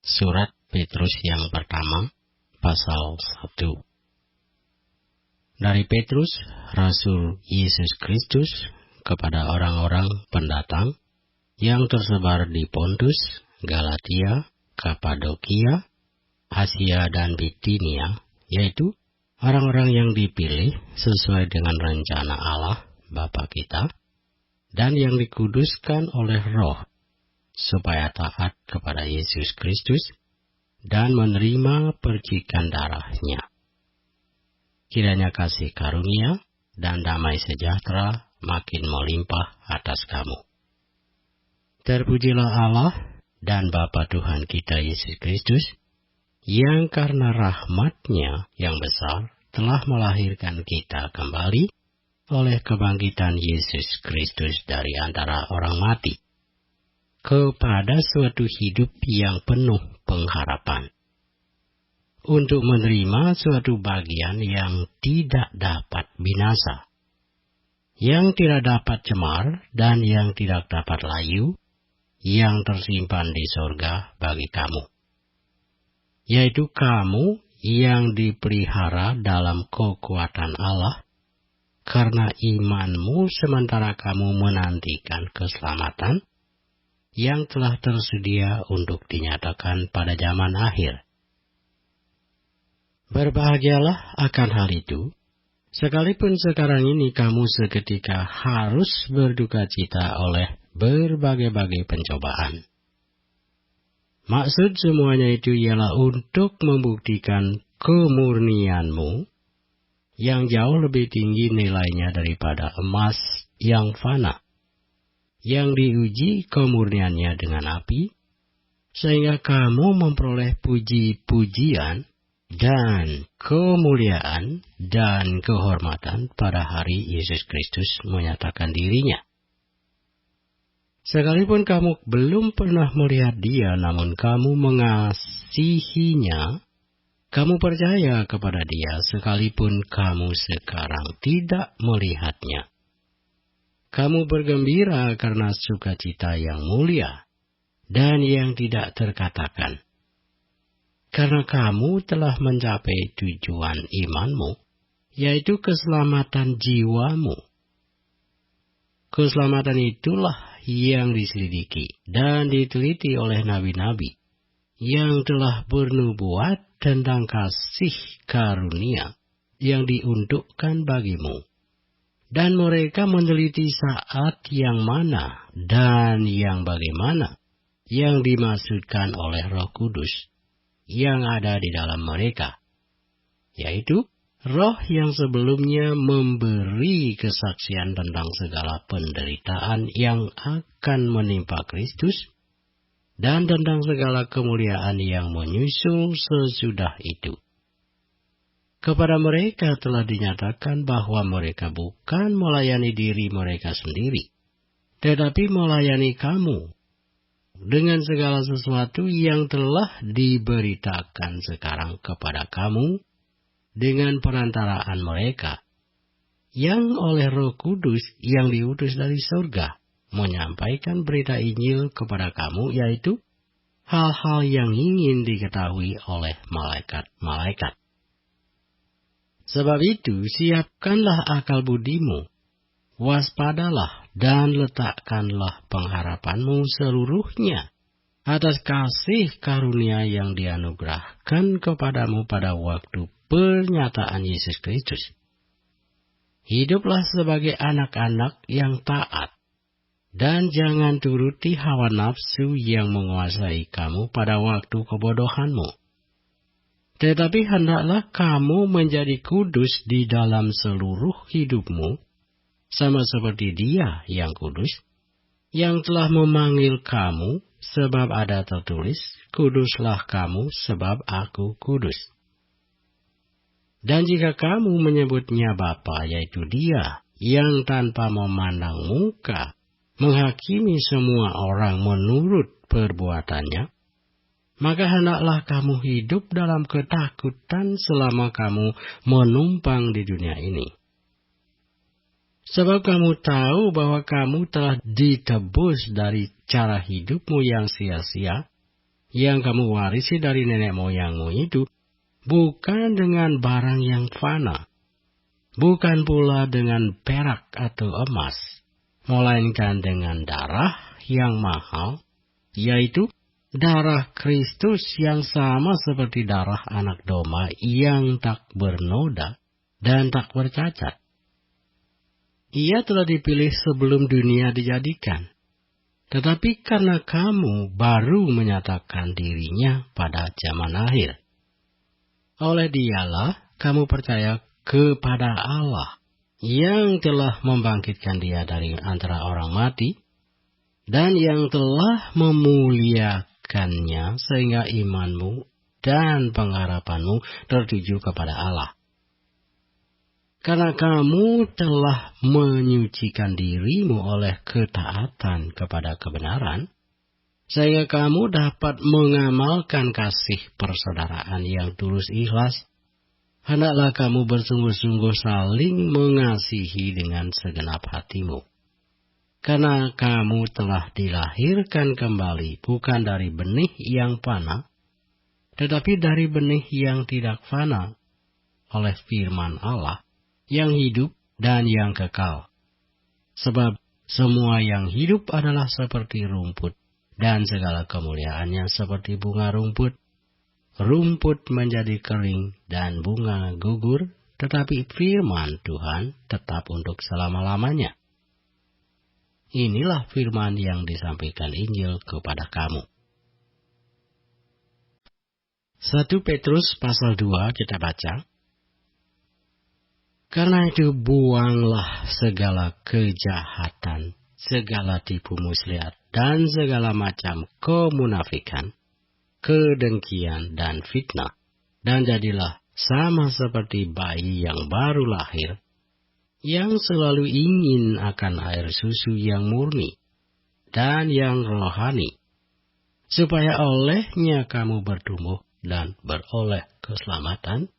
Surat Petrus yang pertama, pasal 1. Dari Petrus, Rasul Yesus Kristus, kepada orang-orang pendatang yang tersebar di Pontus, Galatia, Kapadokia, Asia dan Bitinia, yaitu orang-orang yang dipilih sesuai dengan rencana Allah Bapa kita, dan yang dikuduskan oleh Roh, supaya taat kepada Yesus Kristus dan menerima percikan darahnya. Kiranya kasih karunia dan damai sejahtera makin melimpah atas kamu. Terpujilah Allah dan Bapa Tuhan kita Yesus Kristus, yang karena rahmat-Nya yang besar telah melahirkan kita kembali oleh kebangkitan Yesus Kristus dari antara orang mati, kepada suatu hidup yang penuh pengharapan, untuk menerima suatu bagian yang tidak dapat binasa, yang tidak dapat cemar dan yang tidak dapat layu, yang tersimpan di sorga bagi kamu, yaitu kamu yang dipelihara dalam kekuatan Allah, karena imanmu sementara kamu menantikan keselamatan yang telah tersedia untuk dinyatakan pada zaman akhir. Berbahagialah akan hal itu, sekalipun sekarang ini kamu seketika harus berduka cita oleh berbagai-bagai pencobaan. Maksud semuanya itu ialah untuk membuktikan kemurnianmu yang jauh lebih tinggi nilainya daripada emas yang fana, yang diuji kemurniannya dengan api, sehingga kamu memperoleh puji-pujian dan kemuliaan dan kehormatan pada hari Yesus Kristus menyatakan dirinya. Sekalipun kamu belum pernah melihat Dia, namun kamu mengasihinya, kamu percaya kepada Dia sekalipun kamu sekarang tidak melihatnya. Kamu bergembira karena sukacita yang mulia dan yang tidak terkatakan, karena kamu telah mencapai tujuan imanmu, yaitu keselamatan jiwamu. Keselamatan itulah yang diselidiki dan diteliti oleh nabi-nabi yang telah bernubuat tentang kasih karunia yang diuntukkan bagimu. Dan mereka meneliti saat yang mana dan yang bagaimana yang dimaksudkan oleh Roh Kudus yang ada di dalam mereka, yaitu Roh yang sebelumnya memberi kesaksian tentang segala penderitaan yang akan menimpa Kristus dan tentang segala kemuliaan yang menyusul sesudah itu. Kepada mereka telah dinyatakan bahwa mereka bukan melayani diri mereka sendiri, tetapi melayani kamu dengan segala sesuatu yang telah diberitakan sekarang kepada kamu dengan perantaraan mereka, yang oleh Roh Kudus yang diutus dari surga menyampaikan berita Injil kepada kamu, yaitu hal-hal yang ingin diketahui oleh malaikat-malaikat. Sebab itu, siapkanlah akal budimu, waspadalah dan letakkanlah pengharapanmu seluruhnya atas kasih karunia yang dianugerahkan kepadamu pada waktu pernyataan Yesus Kristus. Hiduplah sebagai anak-anak yang taat, dan jangan turuti hawa nafsu yang menguasai kamu pada waktu kebodohanmu. Tetapi hendaklah kamu menjadi kudus di dalam seluruh hidupmu, sama seperti Dia yang kudus, yang telah memanggil kamu, sebab ada tertulis, kuduslah kamu sebab aku kudus. Dan jika kamu menyebutnya Bapa, yaitu Dia yang tanpa memandang muka menghakimi semua orang menurut perbuatannya, maka hendaklah kamu hidup dalam ketakutan selama kamu menumpang di dunia ini. Sebab kamu tahu bahwa kamu telah ditebus dari cara hidupmu yang sia-sia, yang kamu warisi dari nenek moyangmu itu bukan dengan barang yang fana, bukan pula dengan perak atau emas, melainkan dengan darah yang mahal, yaitu darah Kristus yang sama seperti darah anak domba yang tak bernoda dan tak bercacat. Ia telah dipilih sebelum dunia dijadikan. Tetapi karena kamu baru menyatakan dirinya pada zaman akhir, oleh Dialah kamu percaya kepada Allah yang telah membangkitkan Dia dari antara orang mati dan yang telah memuliakannya sehingga imanmu dan pengharapanmu tertuju kepada Allah. Karena kamu telah menyucikan dirimu oleh ketaatan kepada kebenaran, sehingga kamu dapat mengamalkan kasih persaudaraan yang tulus ikhlas, hendaklah kamu bersungguh-sungguh saling mengasihi dengan segenap hatimu. Karena kamu telah dilahirkan kembali bukan dari benih yang fana, tetapi dari benih yang tidak fana, oleh firman Allah, yang hidup dan yang kekal. Sebab semua yang hidup adalah seperti rumput, dan segala kemuliaannya seperti bunga rumput. Rumput menjadi kering dan bunga gugur, tetapi firman Tuhan tetap untuk selama-lamanya. Inilah firman yang disampaikan Injil kepada kamu. 1 Petrus pasal 2 kita baca. Karena itu buanglah segala kejahatan, segala tipu muslihat, dan segala macam kemunafikan, kedengkian, dan fitnah. Dan jadilah sama seperti bayi yang baru lahir, yang selalu ingin akan air susu yang murni dan yang rohani, supaya olehnya kamu bertumbuh dan beroleh keselamatan,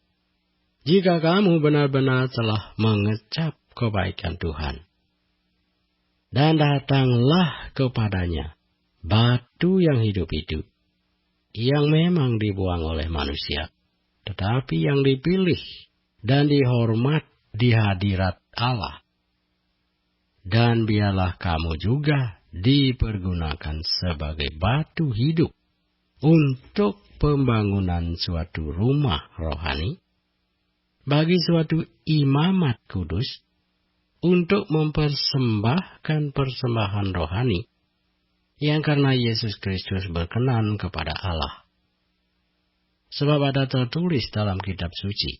jika kamu benar-benar telah mengecap kebaikan Tuhan. Dan datanglah kepadanya batu yang hidup itu, yang memang dibuang oleh manusia, tetapi yang dipilih dan dihormat di hadirat Allah. Dan biarlah kamu juga dipergunakan sebagai batu hidup untuk pembangunan suatu rumah rohani, bagi suatu imamat kudus, untuk mempersembahkan persembahan rohani, yang karena Yesus Kristus berkenan kepada Allah. Sebab ada tertulis dalam kitab suci,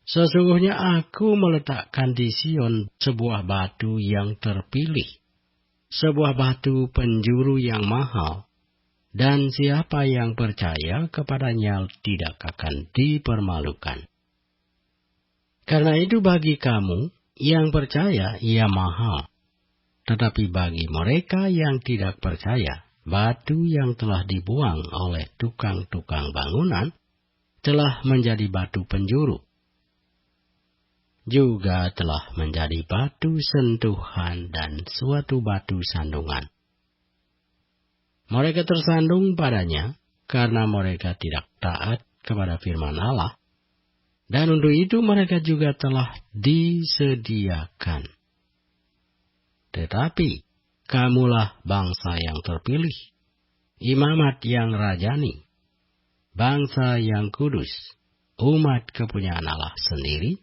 sesungguhnya aku meletakkan di Sion sebuah batu yang terpilih, sebuah batu penjuru yang mahal, dan siapa yang percaya kepadanya tidak akan dipermalukan. Karena itu bagi kamu yang percaya ia mahal, tetapi bagi mereka yang tidak percaya, batu yang telah dibuang oleh tukang-tukang bangunan telah menjadi batu penjuru, juga telah menjadi batu sentuhan dan suatu batu sandungan. Mereka tersandung padanya karena mereka tidak taat kepada firman Allah, dan untuk itu mereka juga telah disediakan. Tetapi kamulah bangsa yang terpilih, imamat yang rajani, bangsa yang kudus, umat kepunyaan Allah sendiri,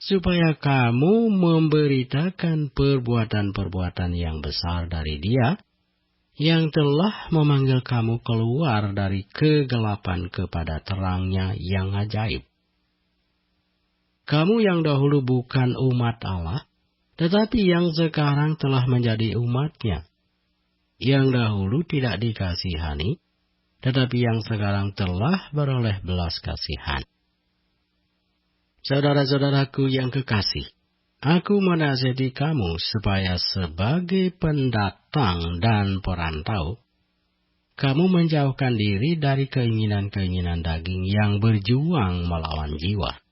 supaya kamu memberitakan perbuatan-perbuatan yang besar dari Dia, yang telah memanggil kamu keluar dari kegelapan kepada terang-Nya yang ajaib. Kamu yang dahulu bukan umat Allah, tetapi yang sekarang telah menjadi umat-Nya. Yang dahulu tidak dikasihani, tetapi yang sekarang telah beroleh belas kasihan. Saudara-saudaraku yang kekasih, aku menasihati kamu supaya sebagai pendatang dan perantau, kamu menjauhkan diri dari keinginan-keinginan daging yang berjuang melawan jiwa.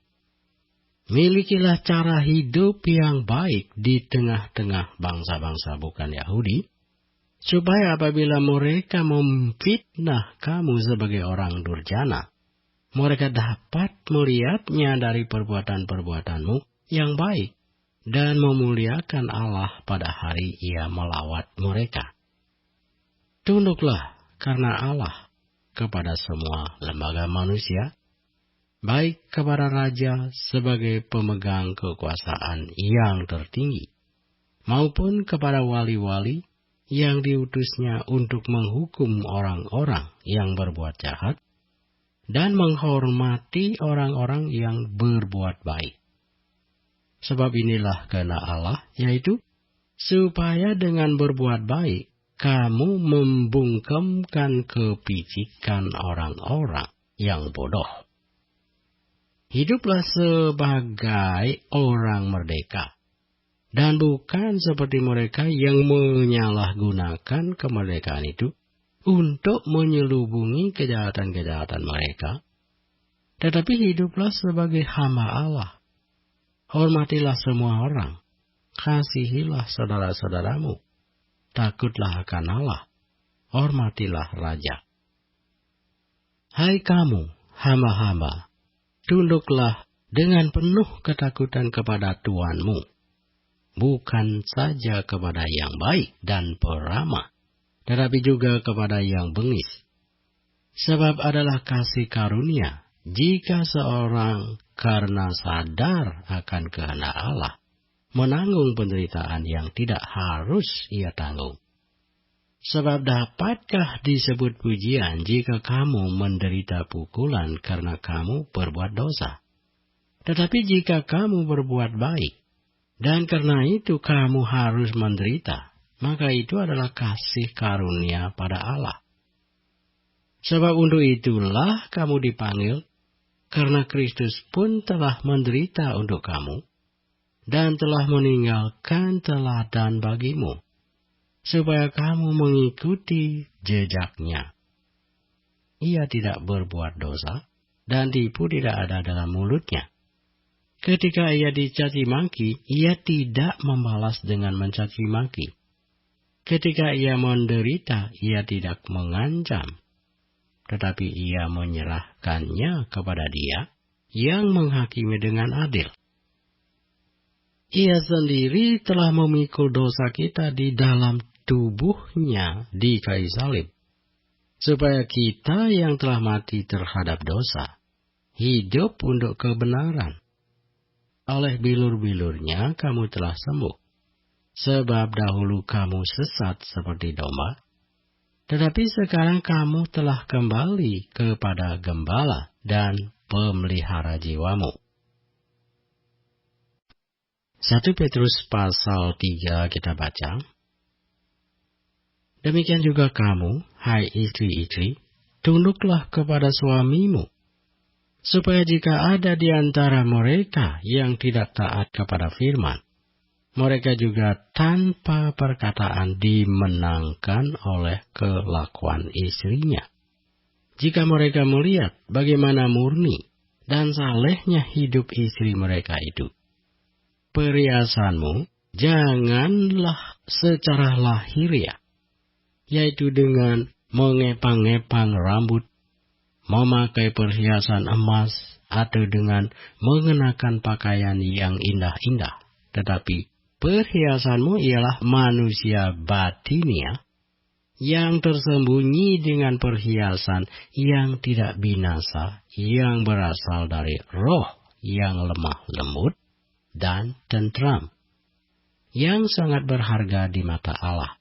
Milikilah cara hidup yang baik di tengah-tengah bangsa-bangsa bukan Yahudi, supaya apabila mereka memfitnah kamu sebagai orang durjana, mereka dapat melihatnya dari perbuatan-perbuatanmu yang baik dan memuliakan Allah pada hari Ia melawat mereka. Tunduklah karena Allah kepada semua lembaga manusia, baik kepada raja sebagai pemegang kekuasaan yang tertinggi, maupun kepada wali-wali yang diutusnya untuk menghukum orang-orang yang berbuat jahat, dan menghormati orang-orang yang berbuat baik. Sebab inilah kehendak Allah, yaitu supaya dengan berbuat baik, kamu membungkamkan kepicikan orang-orang yang bodoh. Hiduplah sebagai orang merdeka, dan bukan seperti mereka yang menyalahgunakan kemerdekaan itu untuk menyelubungi kejahatan-kejahatan mereka. Tetapi hiduplah sebagai hamba Allah. Hormatilah semua orang, kasihilah saudara-saudaramu, takutlah akan Allah, hormatilah raja. Hai kamu, hamba-hamba, tunduklah dengan penuh ketakutan kepada Tuanmu, bukan saja kepada yang baik dan peramah, tetapi juga kepada yang bengis. Sebab adalah kasih karunia jika seorang karena sadar akan kehendak Allah menanggung penderitaan yang tidak harus ia tanggung. Sebab dapatkah disebut pujian jika kamu menderita pukulan karena kamu berbuat dosa? Tetapi jika kamu berbuat baik, dan karena itu kamu harus menderita, maka itu adalah kasih karunia pada Allah. Sebab untuk itulah kamu dipanggil, karena Kristus pun telah menderita untuk kamu, dan telah meninggalkan teladan bagimu, supaya kamu mengikuti jejaknya. Ia tidak berbuat dosa, dan tipu tidak ada dalam mulutnya. Ketika ia dicaci maki, ia tidak membalas dengan mencaci maki. Ketika ia menderita, ia tidak mengancam, tetapi ia menyerahkannya kepada Dia yang menghakimi dengan adil. Ia sendiri telah memikul dosa kita di dalam tubuhnya di kayu salib, supaya kita yang telah mati terhadap dosa, hidup untuk kebenaran. Oleh bilur-bilurnya kamu telah sembuh, sebab dahulu kamu sesat seperti domba, tetapi sekarang kamu telah kembali kepada gembala dan pemelihara jiwamu. 1 Petrus pasal 3 kita baca. Demikian juga kamu, hai istri-istri, tunduklah kepada suamimu, supaya jika ada di antara mereka yang tidak taat kepada firman, mereka juga tanpa perkataan dimenangkan oleh kelakuan istrinya. Jika mereka melihat bagaimana murni dan salehnya hidup istri mereka itu, perhiasanmu janganlah secara lahiriah, yaitu dengan mengepang-epang rambut, memakai perhiasan emas, atau dengan mengenakan pakaian yang indah-indah, tetapi perhiasanmu ialah manusia batinia yang tersembunyi dengan perhiasan yang tidak binasa, yang berasal dari roh yang lemah lembut dan tentram, yang sangat berharga di mata Allah.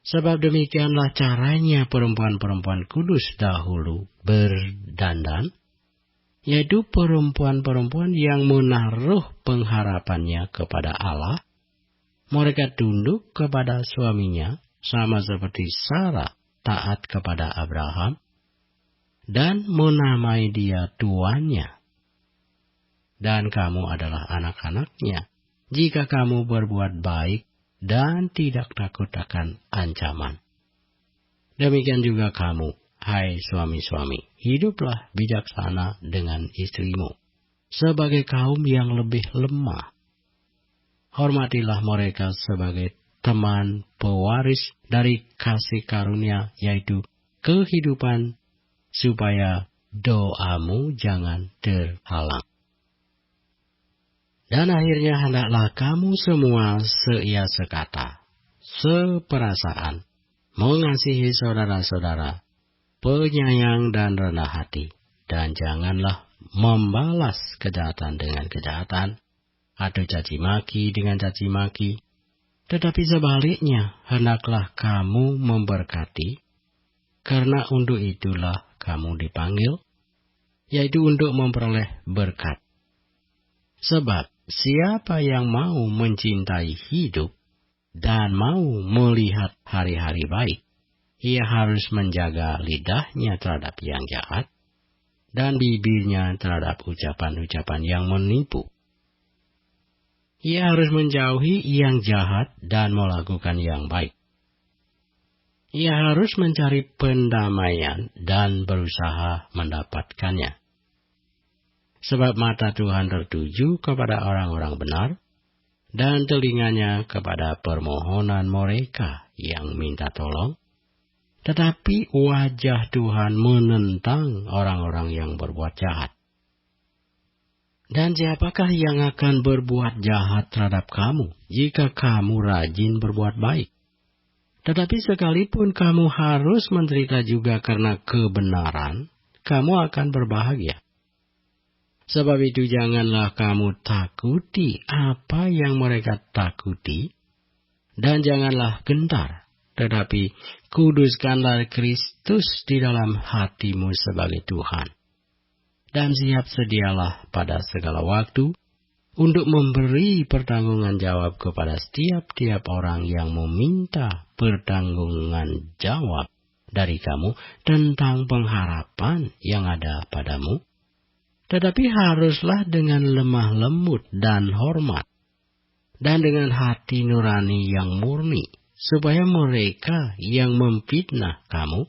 Sebab demikianlah caranya perempuan-perempuan kudus dahulu berdandan, yaitu perempuan-perempuan yang menaruh pengharapannya kepada Allah. Mereka tunduk kepada suaminya, sama seperti Sarah taat kepada Abraham, dan menamai dia tuannya. Dan kamu adalah anak-anaknya, jika kamu berbuat baik dan tidak takut akan ancaman. Demikian juga kamu, hai suami-suami, hiduplah bijaksana dengan istrimu, sebagai kaum yang lebih lemah. Hormatilah mereka sebagai teman pewaris dari kasih karunia, yaitu kehidupan, supaya doamu jangan terhalang. Dan akhirnya hendaklah kamu semua seia sekata, seperasaan, mengasihi saudara-saudara, penyayang dan rendah hati, dan janganlah membalas kejahatan dengan kejahatan, atau caci maki dengan caci maki, tetapi sebaliknya hendaklah kamu memberkati, karena untuk itulah kamu dipanggil, yaitu untuk memperoleh berkat. Sebab siapa yang mau mencintai hidup dan mau melihat hari-hari baik, ia harus menjaga lidahnya terhadap yang jahat dan bibirnya terhadap ucapan-ucapan yang menipu. Ia harus menjauhi yang jahat dan melakukan yang baik. Ia harus mencari pendamaian dan berusaha mendapatkannya. Sebab mata Tuhan tertuju kepada orang-orang benar, dan telinganya kepada permohonan mereka yang minta tolong. Tetapi wajah Tuhan menentang orang-orang yang berbuat jahat. Dan siapakah yang akan berbuat jahat terhadap kamu, jika kamu rajin berbuat baik? Tetapi sekalipun kamu harus menderita juga karena kebenaran, kamu akan berbahagia. Sebab itu janganlah kamu takuti apa yang mereka takuti, dan janganlah gentar, tetapi kuduskanlah Kristus di dalam hatimu sebagai Tuhan. Dan siap sedialah pada segala waktu untuk memberi pertanggungan jawab kepada setiap-tiap orang yang meminta pertanggungan jawab dari kamu tentang pengharapan yang ada padamu. Tetapi haruslah dengan lemah lembut dan hormat, dan dengan hati nurani yang murni, supaya mereka yang memfitnah kamu,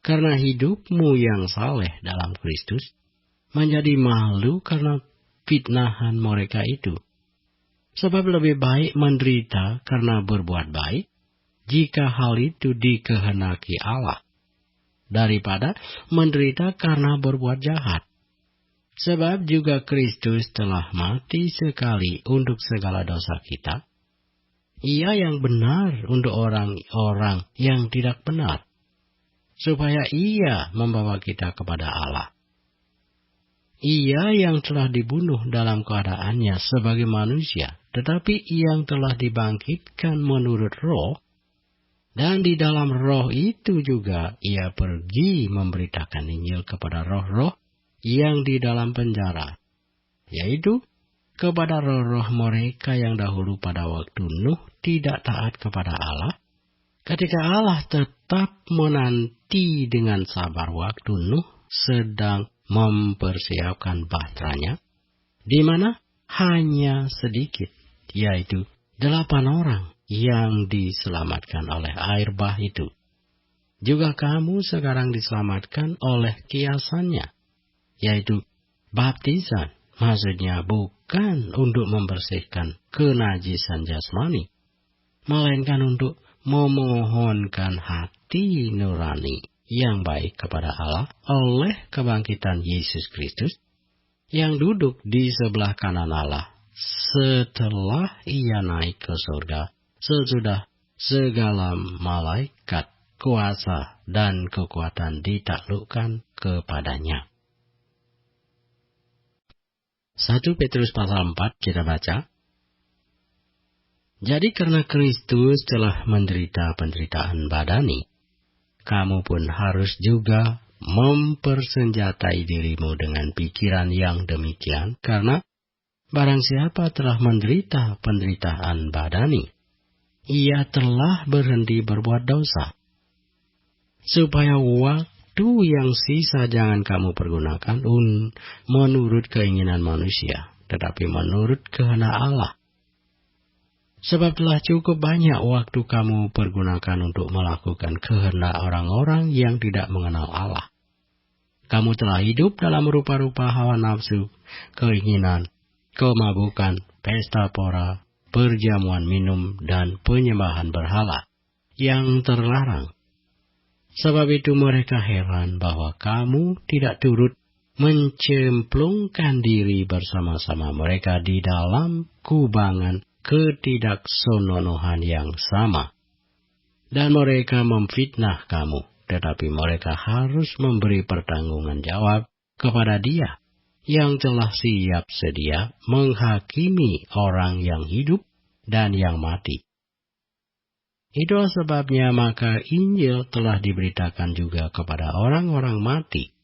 karena hidupmu yang saleh dalam Kristus, menjadi malu karena fitnahan mereka itu. Sebab lebih baik menderita karena berbuat baik, jika hal itu dikehendaki Allah, daripada menderita karena berbuat jahat. Sebab juga Kristus telah mati sekali untuk segala dosa kita. Ia yang benar untuk orang-orang yang tidak benar, supaya ia membawa kita kepada Allah. Ia yang telah dibunuh dalam keadaannya sebagai manusia, tetapi yang telah dibangkitkan menurut roh, dan di dalam roh itu juga ia pergi memberitakan Injil kepada roh-roh yang di dalam penjara, yaitu kepada roh-roh mereka yang dahulu pada waktu Nuh tidak taat kepada Allah, ketika Allah tetap menanti dengan sabar waktu Nuh sedang mempersiapkan bahteranya, di mana hanya sedikit, yaitu 8 orang yang diselamatkan oleh air bah itu. Juga kamu sekarang diselamatkan oleh kiasannya, yaitu baptisan, maksudnya bukan untuk membersihkan kenajisan jasmani, melainkan untuk memohonkan hati nurani yang baik kepada Allah oleh kebangkitan Yesus Kristus, yang duduk di sebelah kanan Allah setelah ia naik ke surga, sesudah segala malaikat, kuasa, dan kekuatan ditaklukkan kepadanya. 1 Petrus pasal 4 kita baca. Jadi karena Kristus telah menderita penderitaan badani, kamu pun harus juga mempersenjatai dirimu dengan pikiran yang demikian, karena barang siapa telah menderita penderitaan badani, ia telah berhenti berbuat dosa, supaya waktu yang sisa jangan kamu pergunakan menurut keinginan manusia, tetapi menurut kehendak Allah. Sebab telah cukup banyak waktu kamu pergunakan untuk melakukan kehendak orang-orang yang tidak mengenal Allah. Kamu telah hidup dalam rupa-rupa hawa nafsu, keinginan, kemabukan, pesta pora, perjamuan minum dan penyembahan berhala yang terlarang. Sebab itu mereka heran bahwa kamu tidak turut mencemplungkan diri bersama-sama mereka di dalam kubangan ketidaksononohan yang sama. Dan mereka memfitnah kamu, tetapi mereka harus memberi pertanggungan jawab kepada Dia yang telah siap sedia menghakimi orang yang hidup dan yang mati. Itulah sebabnya maka Injil telah diberitakan juga kepada orang-orang mati,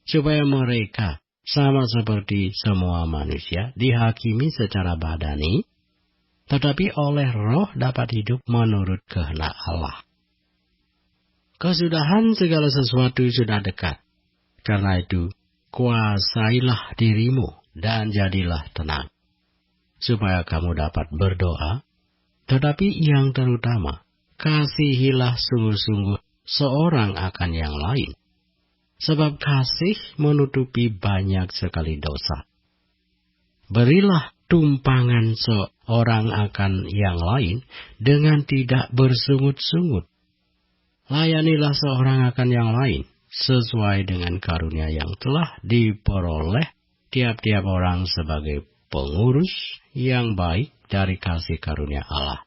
supaya mereka sama seperti semua manusia dihakimi secara badani, tetapi oleh roh dapat hidup menurut kehendak Allah. Kesudahan segala sesuatu sudah dekat. Karena itu, kuasailah dirimu dan jadilah tenang, supaya kamu dapat berdoa. Tetapi yang terutama, kasihilah sungguh-sungguh seorang akan yang lain. Sebab kasih menutupi banyak sekali dosa. Berilah tumpangan seorang akan yang lain dengan tidak bersungut-sungut. Layanilah seorang akan yang lain sesuai dengan karunia yang telah diperoleh tiap-tiap orang sebagai pengurus yang baik dari kasih karunia Allah.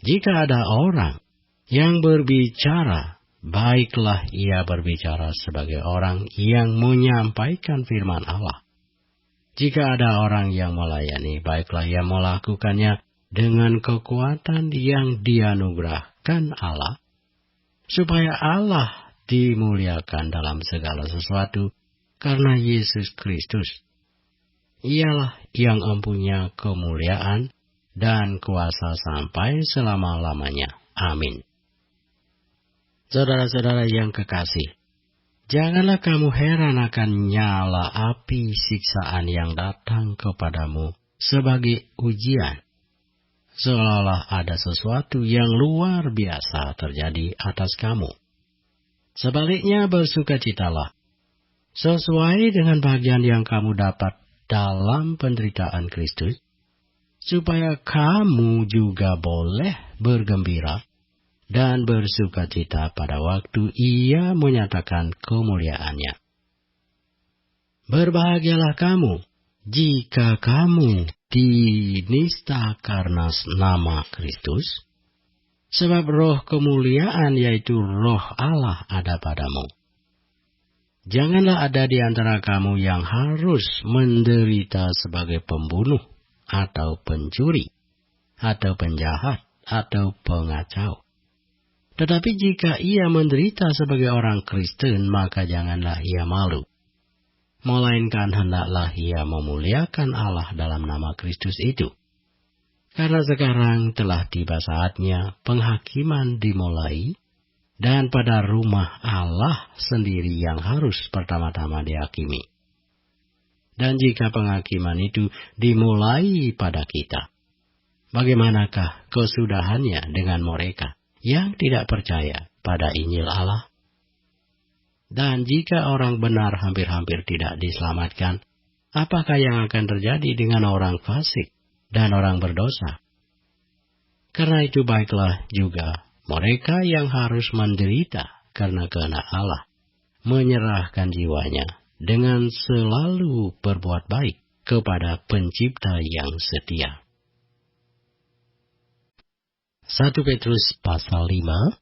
Jika ada orang yang berbicara, baiklah ia berbicara sebagai orang yang menyampaikan firman Allah. Jika ada orang yang melayani, baiklah ia melakukannya dengan kekuatan yang dianugerahkan Allah, supaya Allah dimuliakan dalam segala sesuatu karena Yesus Kristus. Ialah yang mempunyai kemuliaan dan kuasa sampai selama-lamanya. Amin. Saudara-saudara yang kekasih, janganlah kamu heran akan nyala api siksaan yang datang kepadamu sebagai ujian, seolah-olah ada sesuatu yang luar biasa terjadi atas kamu. Sebaliknya bersukacitalah, sesuai dengan bagian yang kamu dapat dalam penderitaan Kristus, supaya kamu juga boleh bergembira dan bersukacita pada waktu Ia menyatakan kemuliaannya. Berbahagialah kamu jika kamu dinista karena nama Kristus, sebab roh kemuliaan yaitu roh Allah ada padamu. Janganlah ada di antara kamu yang harus menderita sebagai pembunuh, atau pencuri, atau penjahat, atau pengacau. Tetapi jika ia menderita sebagai orang Kristen, maka janganlah ia malu. Melainkan hendaklah ia memuliakan Allah dalam nama Kristus itu. Karena sekarang telah tiba saatnya penghakiman dimulai, dan pada rumah Allah sendiri yang harus pertama-tama dihakimi. Dan jika penghakiman itu dimulai pada kita, bagaimanakah kesudahannya dengan mereka yang tidak percaya pada Injil Allah? Dan jika orang benar hampir-hampir tidak diselamatkan, apakah yang akan terjadi dengan orang fasik dan orang berdosa? Karena itu baiklah juga mereka yang harus menderita karena kehendak Allah, menyerahkan jiwanya dengan selalu berbuat baik kepada Pencipta yang setia. 1 Petrus pasal 5.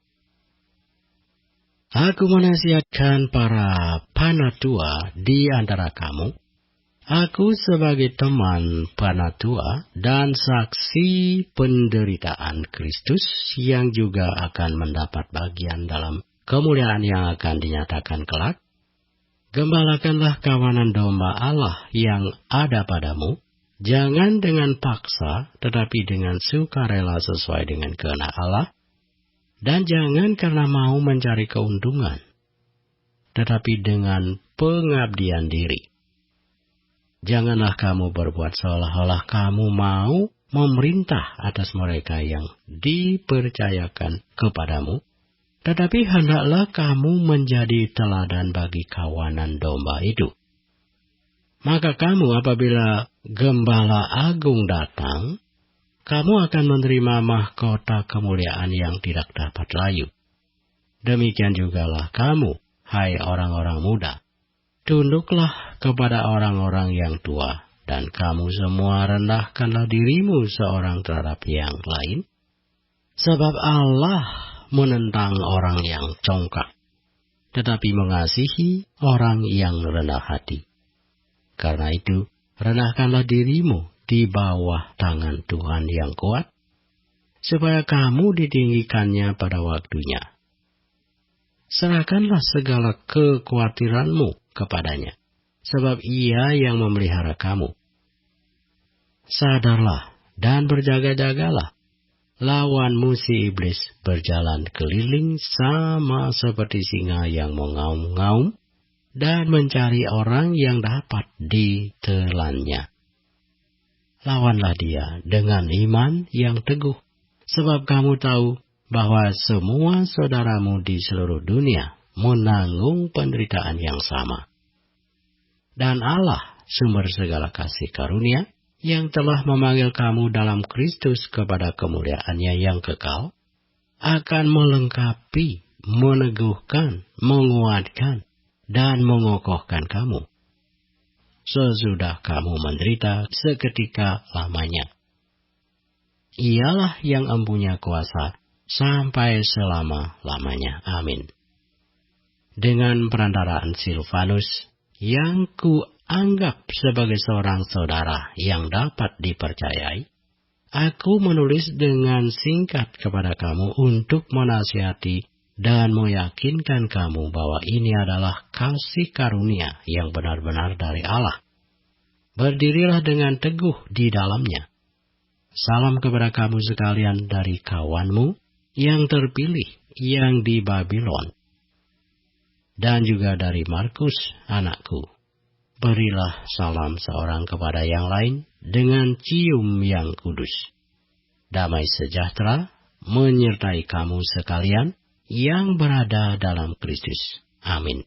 Aku menasihatkan para panatua di antara kamu, aku sebagai teman panatua dan saksi penderitaan Kristus yang juga akan mendapat bagian dalam kemuliaan yang akan dinyatakan kelak. Gembalakanlah kawanan domba Allah yang ada padamu, jangan dengan paksa, tetapi dengan sukarela sesuai dengan kehendak Allah, dan jangan karena mau mencari keuntungan, tetapi dengan pengabdian diri. Janganlah kamu berbuat seolah-olah kamu mau memerintah atas mereka yang dipercayakan kepadamu, tetapi hendaklah kamu menjadi teladan bagi kawanan domba itu. Maka kamu apabila Gembala Agung datang, kamu akan menerima mahkota kemuliaan yang tidak dapat layu. Demikian jugalah kamu, hai orang-orang muda. Tunduklah kepada orang-orang yang tua, dan kamu semua rendahkanlah dirimu seorang terhadap yang lain. Sebab Allah menentang orang yang congkak, tetapi mengasihi orang yang rendah hati. Karena itu, rendahkanlah dirimu di bawah tangan Tuhan yang kuat, supaya kamu ditinggikannya pada waktunya. Serahkanlah segala kekhawatiranmu kepadanya, sebab Ia yang memelihara kamu. Sadarlah dan berjaga-jagalah. Lawanmu si iblis berjalan keliling sama seperti singa yang mengaum-ngaum dan mencari orang yang dapat ditelannya. Lawanlah dia dengan iman yang teguh, sebab kamu tahu bahwa semua saudaramu di seluruh dunia menanggung penderitaan yang sama. Dan Allah, sumber segala kasih karunia, yang telah memanggil kamu dalam Kristus kepada kemuliaan-Nya yang kekal, akan melengkapi, meneguhkan, menguatkan, dan mengokohkan kamu, sesudah kamu menderita seketika lamanya. Ialah yang empunya kuasa sampai selama-lamanya. Amin. Dengan perantaraan Silvanus, yang kuanggap sebagai seorang saudara yang dapat dipercayai, aku menulis dengan singkat kepada kamu untuk menasihati dan meyakinkan kamu bahwa ini adalah kasih karunia yang benar-benar dari Allah. Berdirilah dengan teguh di dalamnya. Salam kepada kamu sekalian dari kawanmu yang terpilih yang di Babylon, dan juga dari Markus, anakku. Berilah salam seorang kepada yang lain dengan cium yang kudus. Damai sejahtera menyertai kamu sekalian yang berada dalam Kristus. Amin.